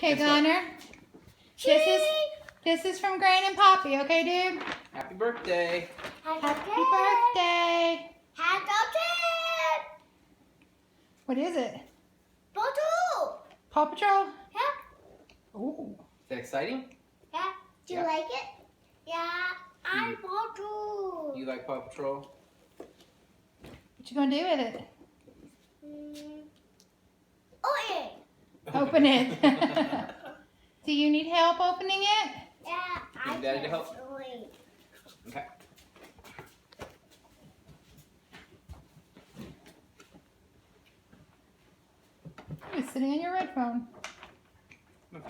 Okay, Gunner. This is from Gran and Poppy, okay, dude? Happy birthday. Happy birthday. Happy birthday. What is it? Bottle. Paw Patrol? Yeah. Ooh. Is that exciting? Yeah. Do you like it? Yeah. I bottle. You like Paw Patrol? What you gonna do with it? Oh yeah. Open it. Do you need help opening it? Yeah. Need Daddy to help? Wait. Okay. It's sitting on your red phone. Okay.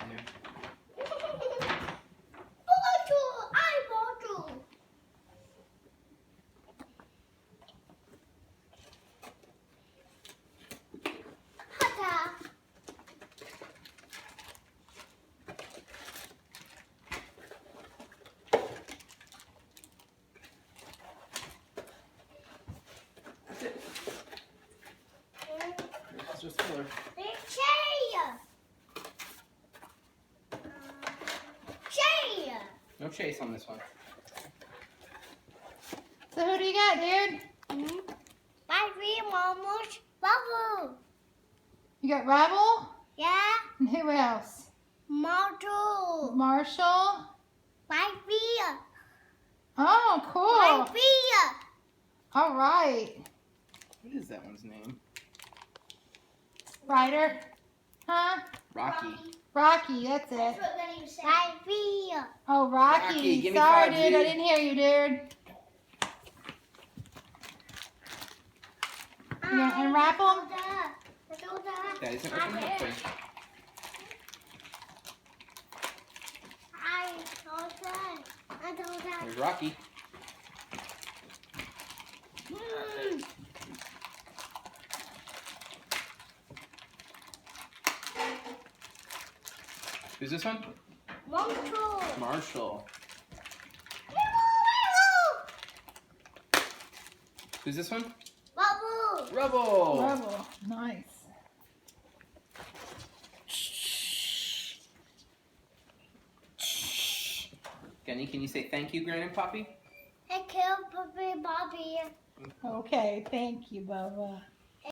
Bottle. I bottle. Hata. That's it. It's just filler. No chase on this one. So who do you got, dude? My dream almost bubble. You got Rebel? Yeah. And who else? Model. Marshall? My fear. Oh, My cool. fear. All right. What is that one's name? Ryder? Huh? Rocky. Rocky, that's it. My fear. Oh, Rocky. Rocky, give me Sorry, 5, dude. dude. I didn't hear you, dude. You gonna unwrap them? Daddy's gonna open it up for you. There's Rocky. Who's this one? Marshall. Who's this one? Bubble. Rebel. Rebel. Nice. Gunny, can you say thank you, Gran and Poppy? Hey, kill Puppy Bobby. Okay, thank you, Bubba.